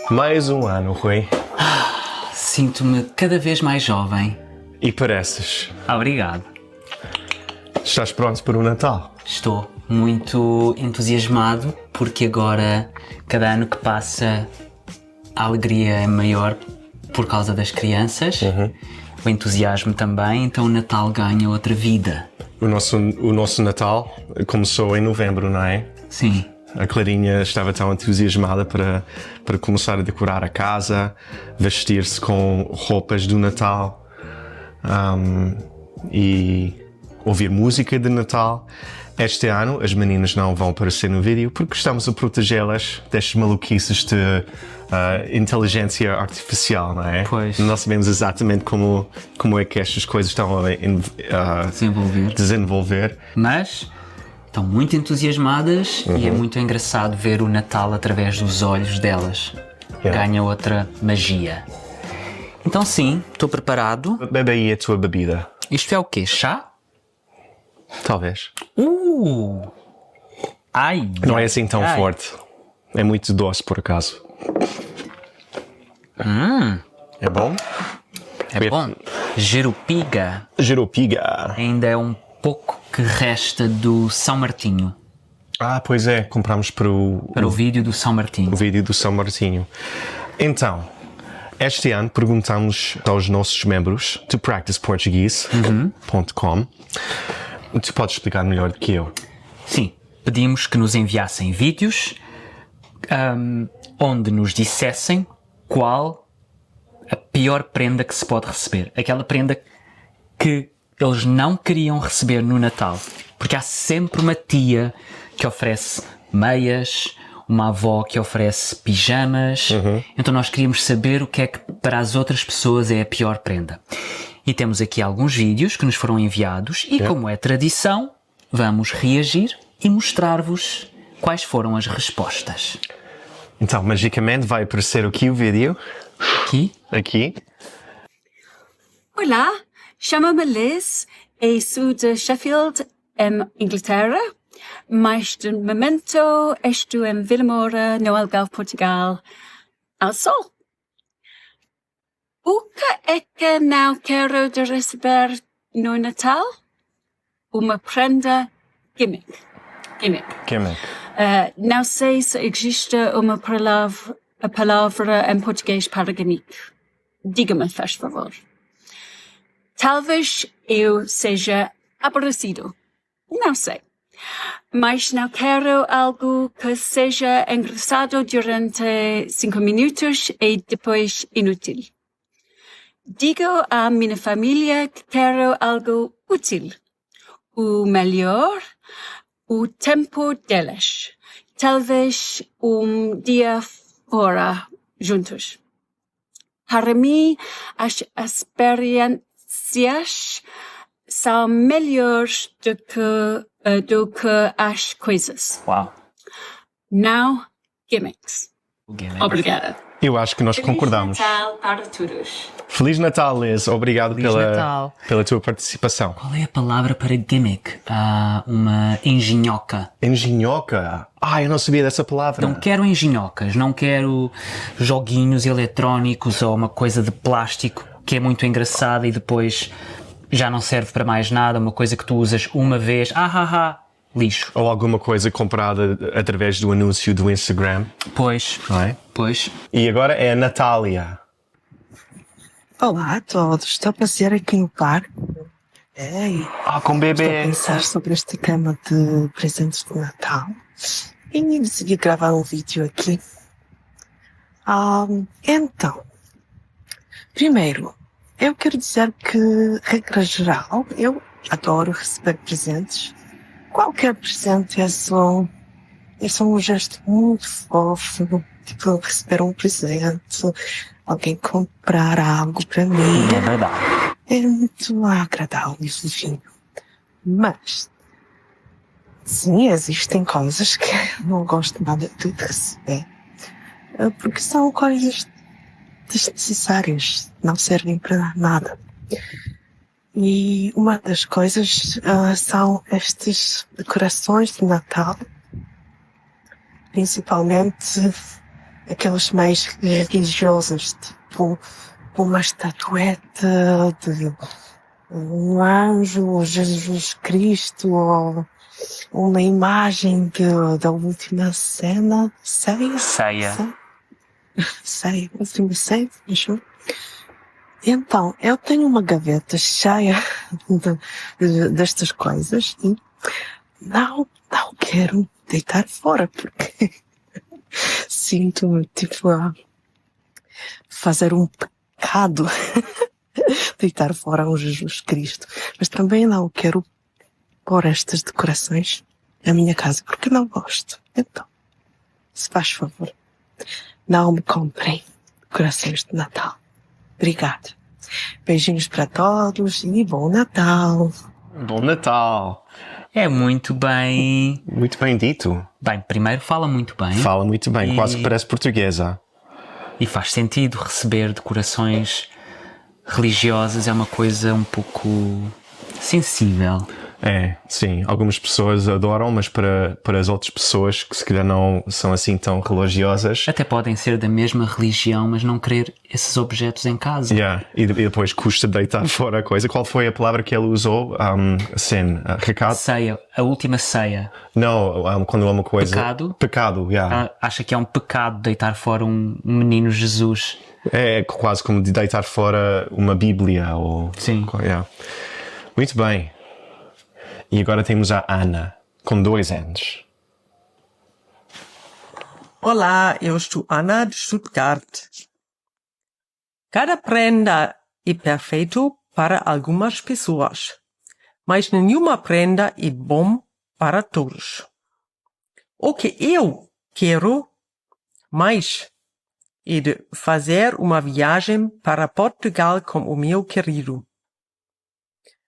Mais um ano, Rui. Sinto-me cada vez mais jovem. E pareces. Obrigado. Estás pronto para o Natal? Estou muito entusiasmado porque agora, cada ano que passa, a alegria é maior por causa das crianças. O entusiasmo também, então o Natal ganha outra vida. O nosso Natal começou em novembro, não é? Sim. A Clarinha estava tão entusiasmada para começar a decorar a casa, vestir-se com roupas do Natal e ouvir música de Natal. Este ano as meninas não vão aparecer no vídeo porque estamos a protegê-las destas maluquices de inteligência artificial, não é? Pois. Não sabemos exatamente como é que estas coisas estão a desenvolver. Mas estão muito entusiasmadas e é muito engraçado ver o Natal através dos olhos delas. Ganha outra magia. Então sim, estou preparado. Bebe aí a tua bebida. Isto é o quê? Chá? Talvez. Ai! Não é assim tão forte. É muito doce, por acaso. É bom? É bom. Jerupiga. Jerupiga. Ainda é um pouco que resta do São Martinho. Ah, pois é. Compramos para o vídeo do São Martinho. O vídeo do São Martinho. Então, este ano perguntamos aos nossos membros de practiceportuguese.com. Tu podes explicar melhor do que eu. Sim. Pedimos que nos enviassem vídeos onde nos dissessem qual a pior prenda que se pode receber. Aquela prenda que eles não queriam receber no Natal. Porque há sempre uma tia que oferece meias, uma avó que oferece pijamas. Então nós queríamos saber o que é que para as outras pessoas é a pior prenda. E temos aqui alguns vídeos que nos foram enviados e, como é tradição, vamos reagir e mostrar-vos quais foram as respostas. Então, magicamente vai aparecer aqui o vídeo. Aqui. Olá, chamo-me Liz e sou de Sheffield, Inglaterra, mas de momento estou em Vila Moura, no Algarve, Portugal, ao sol. O que é que não quero de receber no Natal? Uma prenda gimmick. Não sei se existe uma palavra em português para gimmick. Diga-me, faz favor. Talvez eu seja aborrecido. Não sei. Mas não quero algo que seja engraçado durante 5 minutos e depois inútil. Digo à minha família que quero algo útil. O melhor, o tempo deles. Talvez dia fora juntos. Para mim, as experiências são melhores do que as coisas. Uau! Não gimmicks. Obrigada. Eu acho que nós concordamos. Feliz Natal para todos. Feliz Natal, Liz. Obrigado pela tua participação. Qual é a palavra para gimmick? Uma engenhoca. Engenhoca? Eu não sabia dessa palavra. Não quero engenhocas, não quero joguinhos eletrónicos ou uma coisa de plástico que é muito engraçada e depois já não serve para mais nada, uma coisa que tu usas uma vez, lixo. Ou alguma coisa comprada através do anúncio do Instagram. Pois. Não é? Pois. E agora é a Natália. Olá a todos, estou a passear aqui no parque. Com o bebê. Estou a pensar sobre este tema de presentes de Natal e decidi gravar um vídeo aqui. Então, primeiro, eu quero dizer que, regra geral, eu adoro receber presentes. Qualquer presente é só um gesto muito fofo, tipo receber um presente, alguém comprar algo para mim. É verdade. É muito agradável e fofinho. Mas, sim, existem coisas que eu não gosto nada de receber. Porque são coisas desnecessárias, não servem para nada. E uma das coisas são estas decorações de Natal principalmente aquelas mais religiosas, tipo uma estatueta de um anjo, Jesus Cristo, ou uma imagem da última cena, Ceia. última ceia, acho. Então, eu tenho uma gaveta cheia destas coisas e não quero deitar fora, porque sinto-me, tipo, a fazer um pecado deitar fora um Jesus Cristo. Mas também não quero pôr estas decorações na minha casa, porque não gosto. Então, se faz favor, não me comprem decorações de Natal. Obrigada. Beijinhos para todos e bom Natal. Bom Natal! É muito bem. Muito bem dito. Bem, primeiro fala muito bem. Fala muito bem, E- quase que parece portuguesa. E faz sentido receber decorações religiosas, é uma coisa um pouco sensível. É, sim. Algumas pessoas adoram, mas para as outras pessoas que se calhar não são assim tão religiosas. Até podem ser da mesma religião, mas não querer esses objetos em casa. Yeah. E depois custa deitar fora a coisa. Qual foi a palavra que ele usou? Recado? Ceia, a última ceia. Não, quando é uma coisa. Pecado? Pecado, yeah. Acha que é um pecado deitar fora um menino Jesus. É quase como de deitar fora uma Bíblia. Sim. Yeah. Muito bem. E agora temos a Ana, com 2 anos. Olá, eu sou Ana de Stuttgart. Cada prenda é perfeito para algumas pessoas, mas nenhuma prenda é bom para todos. O que eu quero mais é de fazer uma viagem para Portugal com o meu querido.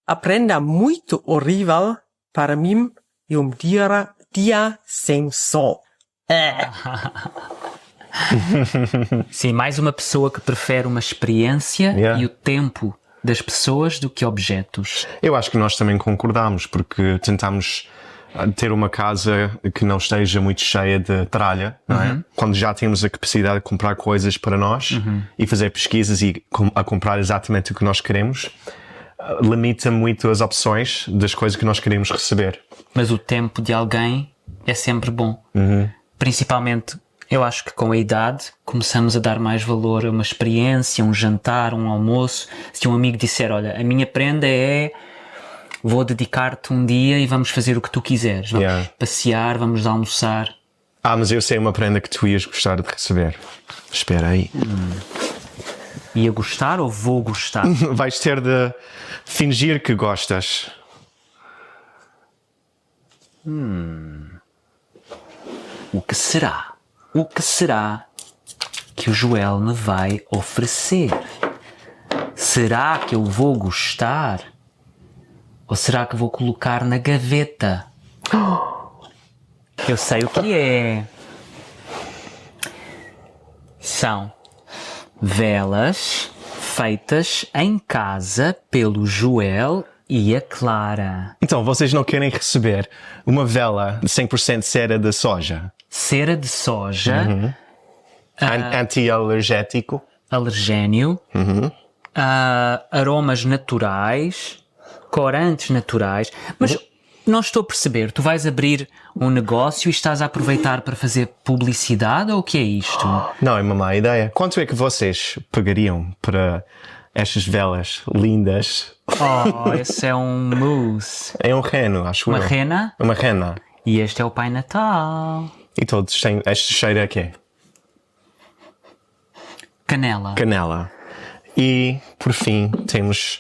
A prenda muito horrível para mim é dia sem sol. Sim, mais uma pessoa que prefere uma experiência Yeah. e o tempo das pessoas do que objetos. Eu acho que nós também concordamos, porque tentamos ter uma casa que não esteja muito cheia de tralha, não é? Quando já temos a capacidade de comprar coisas para nós e fazer pesquisas e a comprar exatamente o que nós queremos, limita muito as opções das coisas que nós queremos receber. Mas o tempo de alguém é sempre bom. Principalmente, eu acho que com a idade começamos a dar mais valor a uma experiência, um jantar, um almoço. Se um amigo disser, olha, a minha prenda é... vou dedicar-te um dia e vamos fazer o que tu quiseres. Vamos Yeah. passear, vamos almoçar. Mas eu sei uma prenda que tu ias gostar de receber. Espera aí. Ia gostar ou vou gostar? Vais ter de fingir que gostas. O que será? O que será que o Joel me vai oferecer? Será que eu vou gostar? Ou será que vou colocar na gaveta? Eu sei o que é. São velas feitas em casa pelo Joel e a Clara. Então, vocês não querem receber uma vela de 100% cera de soja? Cera de soja, Anti-alergético? alergénio, aromas naturais, corantes naturais. Mas não estou a perceber, tu vais abrir um negócio e estás a aproveitar para fazer publicidade ou o que é isto? Não, é uma má ideia. Quanto é que vocês pagariam para estas velas lindas? Oh, esse é um mousse. É um reno, acho Uma eu. rena? Uma rena. E este é o Pai Natal. E todos têm... Este cheiro é quê? Canela. Canela. E, por fim, temos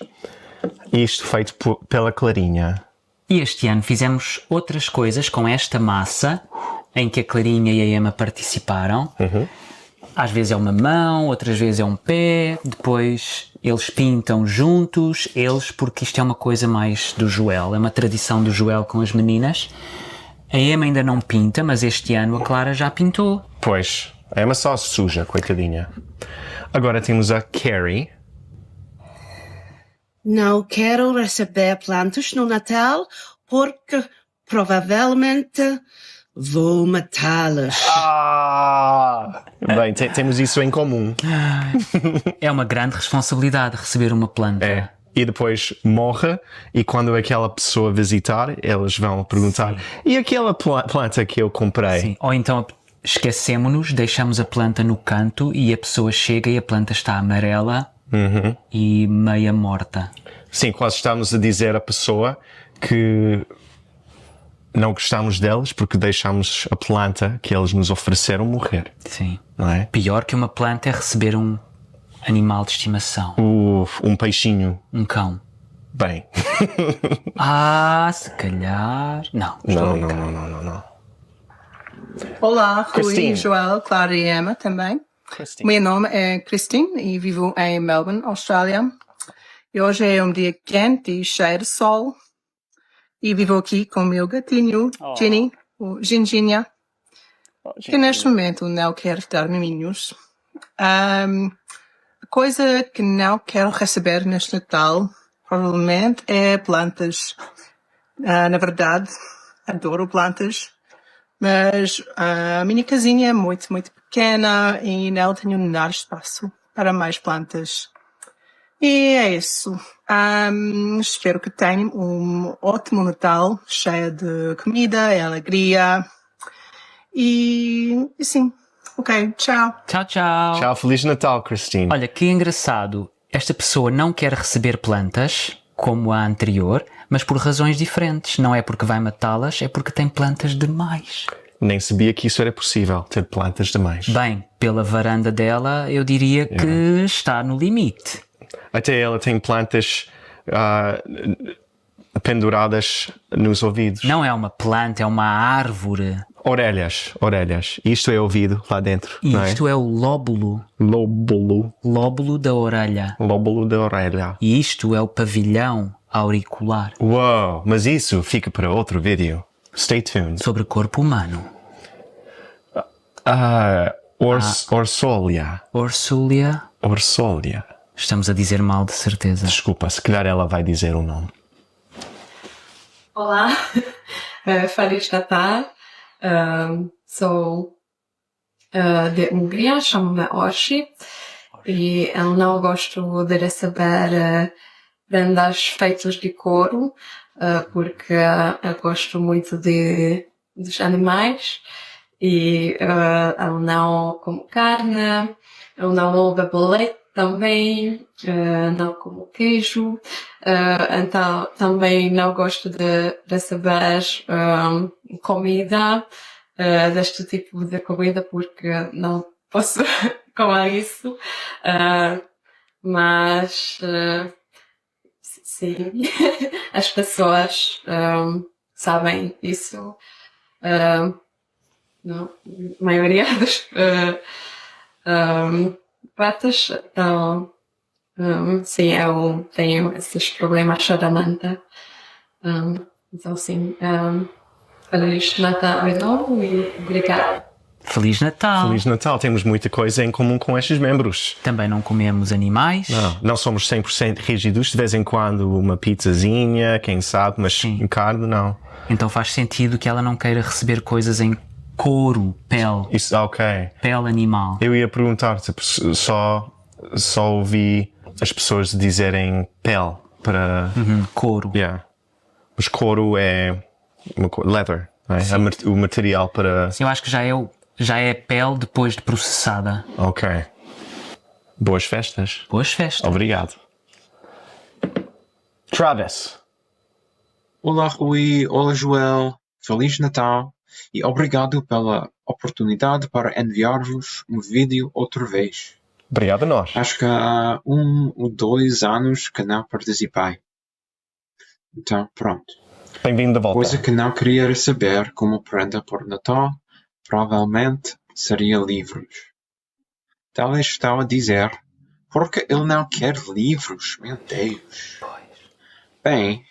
isto feito pela Clarinha. E este ano fizemos outras coisas com esta massa, em que a Clarinha e a Emma participaram. Às vezes é uma mão, outras vezes é um pé, depois eles pintam juntos, porque isto é uma coisa mais do Joel, é uma tradição do Joel com as meninas. A Emma ainda não pinta, mas este ano a Clara já pintou. Pois, é uma só suja, coitadinha. Agora temos a Carrie. Não quero receber plantas no Natal porque provavelmente Vou matá-las. Bem, temos isso em comum. É uma grande responsabilidade receber uma planta. É. E depois morre, e quando aquela pessoa visitar, eles vão perguntar: e aquela planta que eu comprei? Sim. Ou então esquecemos-nos, deixamos a planta no canto e a pessoa chega e a planta está amarela e meia morta. Sim, quase estamos a dizer à pessoa que não gostamos deles porque deixamos a planta que eles nos ofereceram morrer. Sim. Não é? Pior que uma planta é receber um animal de estimação. Um peixinho. Um cão. Bem. Se calhar... Não, estou a brincar. Não. Olá, Rui, Christine. Joel, Clara e Emma também. Christine. Meu nome é Christine e vivo em Melbourne, Austrália. E hoje é um dia quente e cheio de sol. E vivo aqui com o meu gatinho, Ginny, o Ginginha, que neste momento não quer dar miminhos. A coisa que não quero receber neste Natal, provavelmente, é plantas. Na verdade, adoro plantas. Mas a minha casinha é muito, muito pequena e não tenho nada de espaço para mais plantas. E é isso. Espero que tenham um ótimo Natal, cheio de comida e alegria. E sim. Ok, tchau. Tchau, tchau. Tchau, Feliz Natal, Christine. Olha, que engraçado. Esta pessoa não quer receber plantas, como a anterior, mas por razões diferentes. Não é porque vai matá-las, é porque tem plantas demais. Nem sabia que isso era possível, ter plantas demais. Bem, pela varanda dela, eu diria que está no limite. Até ela tem plantas penduradas nos ouvidos. Não é uma planta, é uma árvore. Orelhas. Isto é ouvido lá dentro, não é? Isto é o lóbulo. Lóbulo da orelha. Lóbulo da orelha. E isto é o pavilhão auricular. Uau, mas isso fica para outro vídeo. Stay tuned. Sobre o corpo humano. Orsolia. Orsulia. Estamos a dizer mal, de certeza. Desculpa, se calhar ela vai dizer o nome. Olá, Feliz Natal. Sou de Hungria, chamo-me Orsi e eu não gosto de receber prendas feitas de couro porque eu gosto muito dos animais e eu não como carne, eu não bebo leite também, não como queijo, então também não gosto de receber comida, deste tipo de comida porque não posso comer isso, mas sim, as pessoas sabem isso, não, a maioria das pratas, então sim, eu tenho esses problemas choramente, então sim, Feliz Natal de novo e obrigada. Feliz Natal. Feliz Natal. Temos muita coisa em comum com estes membros. Também não comemos animais. Não somos 100% rígidos. De vez em quando uma pizzazinha, quem sabe, mas em carne não. Então faz sentido que ela não queira receber coisas em couro, pele. Isso, ok. Pele animal. Eu ia perguntar, tipo, só ouvi as pessoas dizerem pele para... Couro. Yeah. Mas couro é leather, não é? O material para... Sim, eu acho que já é pele depois de processada. Ok. Boas festas. Boas festas. Obrigado. Travis. Olá, Rui. Olá, Joel. Feliz Natal e obrigado pela oportunidade para enviar-vos um vídeo outra vez. Obrigado a nós. Acho que há 1 ou 2 anos que não participei. Então, pronto. Bem-vindo de volta. Coisa que não queria receber como prenda por Natal, provavelmente seria livros. Talvez estão a dizer, porque ele não quer livros, meu Deus. Bem,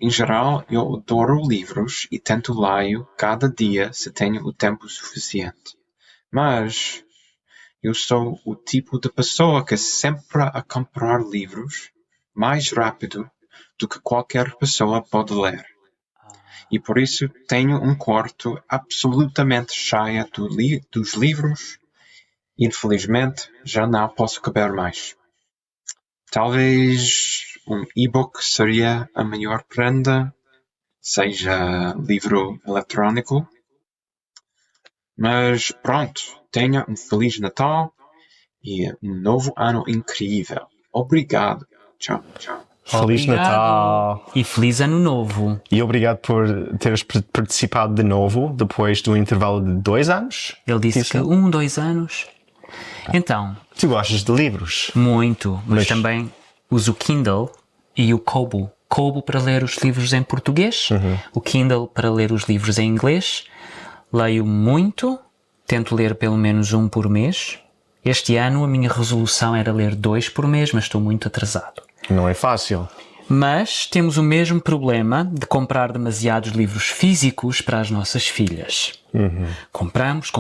em geral eu adoro livros e tento ler cada dia se tenho o tempo suficiente. Mas eu sou o tipo de pessoa que sempre a comprar livros mais rápido do que qualquer pessoa pode ler. e por isso tenho um quarto absolutamente cheio dos livros. Infelizmente, já não posso caber mais. Talvez um e-book seria a melhor prenda, seja livro eletrónico. Mas pronto, tenha um Feliz Natal e um novo ano incrível. Obrigado. Tchau, tchau. Feliz Obrigado. Natal! E feliz ano novo. E obrigado por teres participado de novo, depois do intervalo de 2 anos. Ele disse Isso. que 2 anos. Então, Tu gostas de livros? muito, mas Mas- também uso o Kindle e o Kobo. Kobo para ler os livros em português, o Kindle para ler os livros em inglês. Leio muito, tento ler pelo menos 1 por mês. Este ano a minha resolução era ler 2 por mês, mas estou muito atrasado. Não é fácil. Mas temos o mesmo problema de comprar demasiados livros físicos para as nossas filhas. Compramos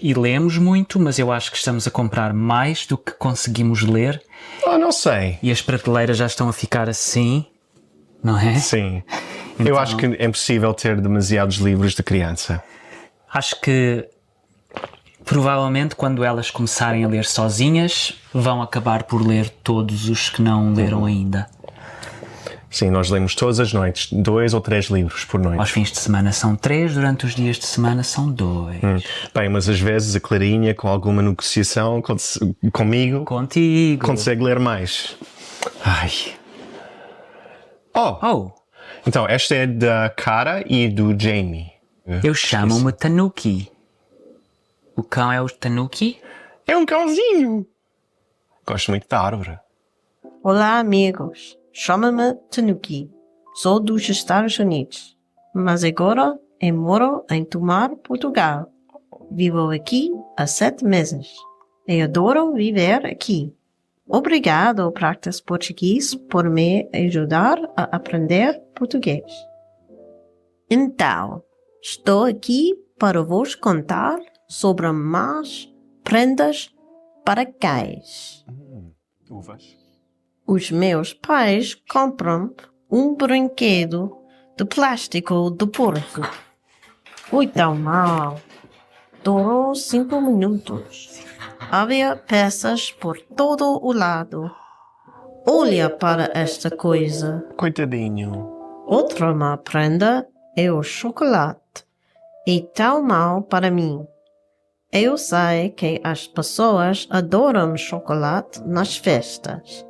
e lemos muito, mas eu acho que estamos a comprar mais do que conseguimos ler Não sei. e as prateleiras já estão a ficar assim, não é? Sim. Então- Eu acho que é impossível ter demasiados livros de criança. Acho que provavelmente quando elas começarem a ler sozinhas vão acabar por ler todos os que não leram ainda. Sim, nós lemos todas as noites 2 ou 3 livros por noite. Aos fins de semana são 3, durante os dias de semana são 2. Bem, mas às vezes a Clarinha, com alguma negociação comigo, Contigo. consegue ler mais. Ai. Oh, Oh, então esta é da Cara e do Jamie. eu chamo-me Tanuki. O cão é o Tanuki? É um cãozinho. Gosto muito da árvore. Olá, amigos. Chamo-me Tanuki. Sou dos Estados Unidos, mas agora eu moro em Tomar, Portugal. Vivo aqui há 7 meses. Eu adoro viver aqui. Obrigado, Practice Português, por me ajudar a aprender português. Então, estou aqui para vos contar sobre más prendas para cães. Uvas. Os meus pais compram um brinquedo de plástico de porco. Foi tão mal. Durou 5 minutos. Havia peças por todo o lado. Olha para esta coisa. Coitadinho. Outra má prenda é o chocolate. É tão mau para mim. Eu sei que as pessoas adoram chocolate nas festas.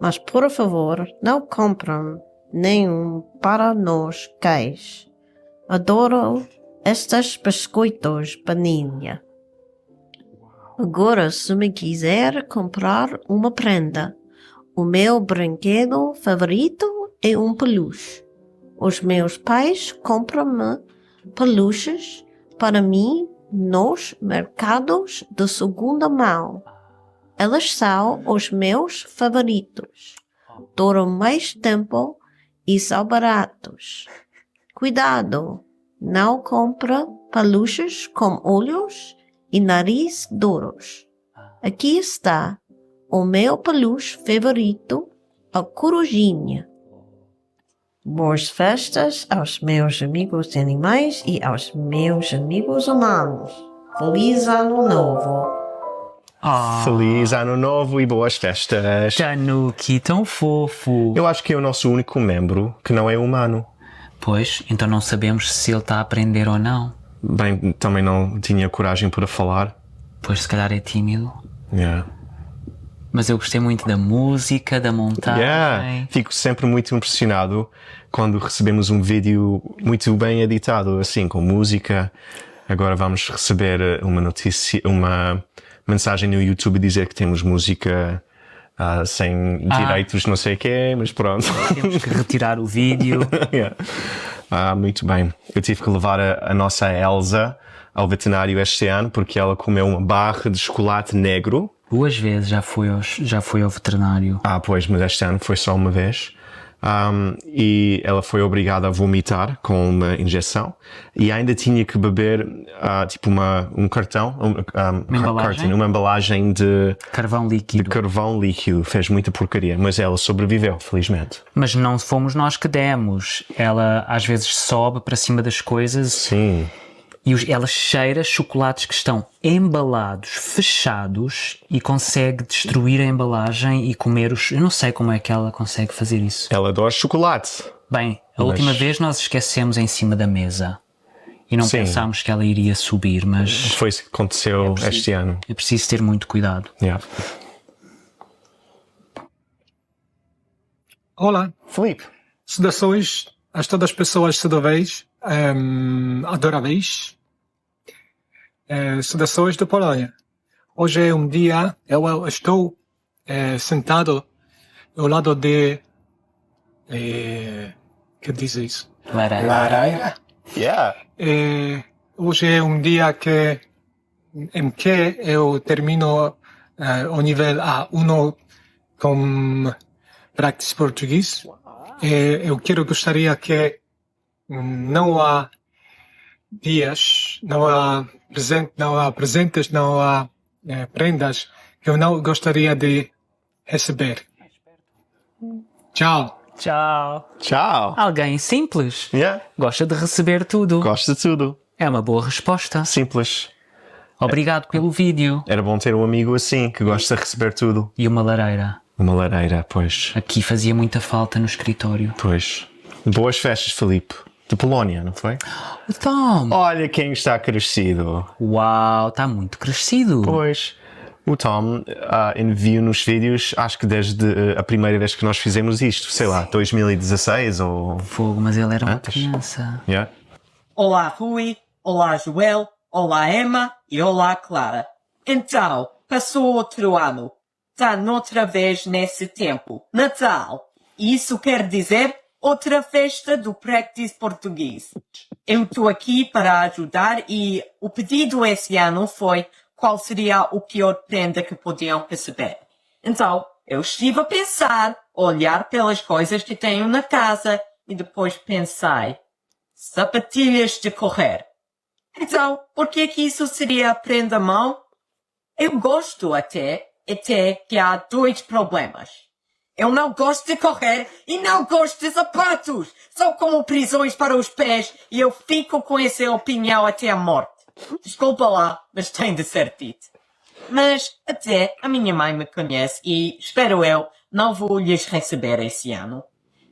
Mas, por favor, não comprem nenhum para nós cães. Adoro estes biscoitos baninha. Agora, se me quiser comprar uma prenda, o meu brinquedo favorito é um peluche. Os meus pais compram-me peluches para mim nos mercados de segunda mão. Elas são os meus favoritos. Duram mais tempo e são baratos. Cuidado, não compre peluches com olhos e nariz duros. Aqui está o meu peluche favorito, a corujinha. Boas festas aos meus amigos animais e aos meus amigos humanos. Feliz Ano Novo! Feliz Ano Novo e boas festas. Tanuki, tão fofo. Eu acho que é o nosso único membro que não é humano. Pois, então não sabemos se ele está a aprender ou não. Bem, também não tinha coragem para falar. Pois se calhar é tímido. Yeah. Mas eu gostei muito da música, da montagem. Yeah. Fico sempre muito impressionado quando recebemos um vídeo muito bem editado, assim, com música. Agora vamos receber uma notícia, uma mensagem no YouTube dizer que temos música sem direitos, não sei o quê, mas pronto. Temos que retirar o vídeo. Yeah. Muito bem. Eu tive que levar a nossa Elsa ao veterinário este ano porque ela comeu uma barra de chocolate negro. 2 vezes já fui ao veterinário. Pois, mas este ano foi só uma vez. e ela foi obrigada a vomitar com uma injeção e ainda tinha que beber tipo um cartão, uma embalagem de Carvão líquido. carvão líquido. Fez muita porcaria, mas ela sobreviveu, felizmente. Mas não fomos nós que demos. Ela às vezes sobe para cima das coisas. Sim. E ela cheira chocolates que estão embalados, fechados, e consegue destruir a embalagem e comer os... Eu não sei como é que ela consegue fazer isso. Ela adora chocolate. Bem, a última vez nós esquecemos em cima da mesa. E não pensámos que ela iria subir, mas... Foi isso que aconteceu este ano. É preciso ter muito cuidado. Yeah. Olá, Felipe. saudações a todas as pessoas saudáveis, adoráveis. Saudações da Polónia. Hoje é um dia, eu estou sentado ao lado de... que diz isso? Lareira. Yeah. Hoje é um dia em que eu termino o nível A1 com Practice Português. Eu gostaria que não há dias, não há presentes, não há prendas que eu não gostaria de receber. Tchau. Tchau. Tchau. Alguém simples. Yeah. Gosta de receber tudo. Gosto de tudo. É uma boa resposta. Simples. Obrigado pelo vídeo. Era bom ter um amigo assim, que gosta de receber tudo. E uma lareira. Uma lareira, pois. Aqui fazia muita falta no escritório. Pois. Boas festas, Felipe. De Polónia, não foi? O Tom! Olha quem está crescido. Uau, está muito crescido. Pois. O Tom enviou-nos vídeos, acho que desde a primeira vez que nós fizemos isto, sei lá, 2016 ou... Fogo, mas ele era uma Antes. criança. Yeah. Olá, Rui. Olá, Joel. Olá, Emma. E olá, Clara. Então, passou outro ano. Está noutra vez nesse tempo. Natal. Isso quer dizer outra festa do Practice Português. Eu estou aqui para ajudar e o pedido esse ano foi qual seria o pior prenda que podiam receber. Então, eu estive a pensar, olhar pelas coisas que tenho na casa e depois pensei, sapatilhas de correr. Então, por que isso seria a prenda mau? Eu gosto até que há dois problemas. Eu não gosto de correr e não gosto de sapatos. São como prisões para os pés e eu fico com essa opinião até a morte. Desculpa lá, mas tem de ser dito. Mas até a minha mãe me conhece e, espero eu, não vou lhes receber esse ano.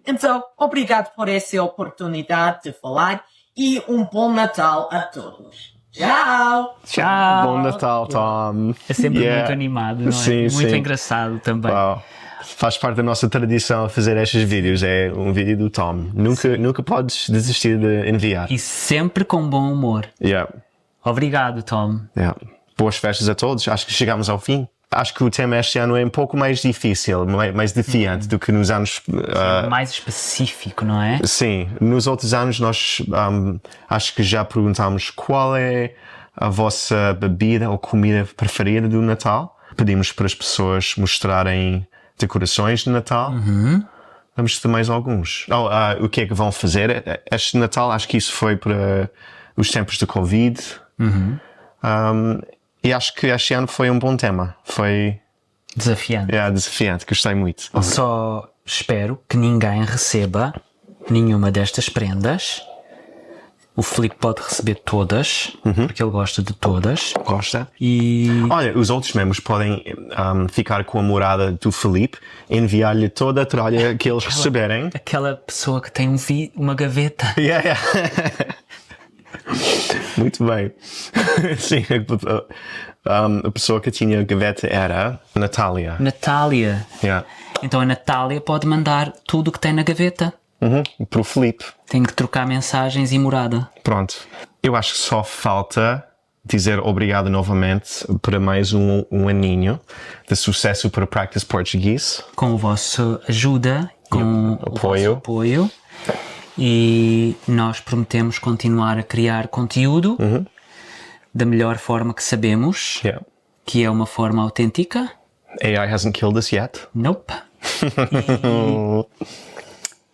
Então, obrigado por essa oportunidade de falar e um bom Natal a todos. Tchau! Tchau! Bom Natal, Tom. É sempre muito animado, não é? Sim, Muito sim. engraçado também. Wow. Faz parte da nossa tradição fazer estes vídeos. É um vídeo do Tom. Nunca podes desistir de enviar. E sempre com bom humor. Yeah. Obrigado, Tom. Yeah. Boas festas a todos. Acho que chegamos ao fim. Acho que o tema este ano é um pouco mais difícil, mais desafiante do que nos anos... Mais específico, não é? Sim. Nos outros anos nós acho que já perguntámos qual é a vossa bebida ou comida preferida do Natal. Pedimos para as pessoas mostrarem decorações de Natal. Vamos ter mais alguns. O que é que vão fazer? Este Natal, acho que isso foi para os tempos de Covid. E acho que este ano foi um bom tema. Foi Desafiante. desafiante, gostei muito. Só espero que ninguém receba nenhuma destas prendas. O Filipe pode receber todas, porque ele gosta de todas. Gosta? E Olha, os outros membros podem ficar com a morada do Filipe, enviar-lhe toda a tralha que eles receberem. aquela pessoa que tem uma gaveta. Yeah. Muito bem. Sim, a pessoa que tinha a gaveta era a Natália. Natália. Yeah. Então a Natália pode mandar tudo o que tem na gaveta. Para o Filipe. Tem que trocar mensagens e morada. Pronto. Eu acho que só falta dizer obrigado novamente para mais um aninho de sucesso para Practice Português. Com a vossa ajuda, com o vosso apoio. E nós prometemos continuar a criar conteúdo da melhor forma que sabemos, que é uma forma autêntica. AI hasn't killed us yet. Nope.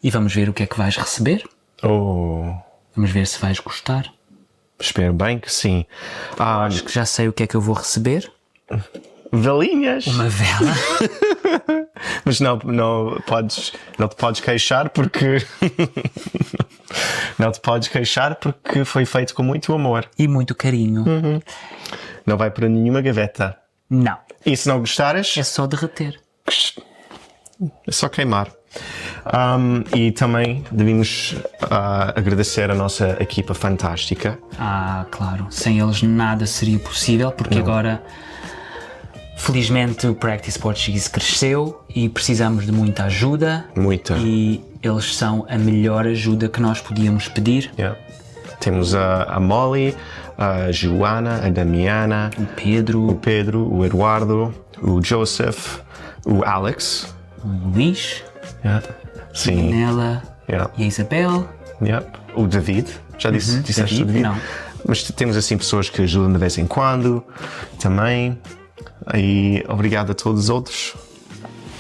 E vamos ver o que é que vais receber. Oh, Vamos ver se vais gostar. espero bem que sim. Acho que já sei o que é que eu vou receber. Velinhas! Uma vela. Mas não te podes queixar porque não te podes queixar porque foi feito com muito amor. E muito carinho. Não vai para nenhuma gaveta. Não. E se não gostares, É só derreter. é só queimar. E também devemos agradecer a nossa equipa fantástica. Claro. Sem eles nada seria possível, porque agora, felizmente, o Practice Portuguese cresceu e precisamos de muita ajuda. Muita. E eles são a melhor ajuda que nós podíamos pedir. Yeah. Temos a Molly, a Joana, a Damiana, O Pedro, o Eduardo, o Joseph, o Alex. o Luís, Yeah. a Sim. Nela Yeah. e a Isabel. Yeah. O David. Já disseste David? o David? Não. Mas temos assim pessoas que ajudam de vez em quando também. E obrigado a todos os outros.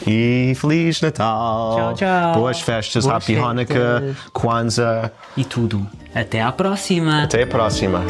E Feliz Natal! Tchau, tchau. Boas festas, Boas Happy festas. Hanukkah, Kwanzaa. E tudo. Até à próxima! Até a próxima!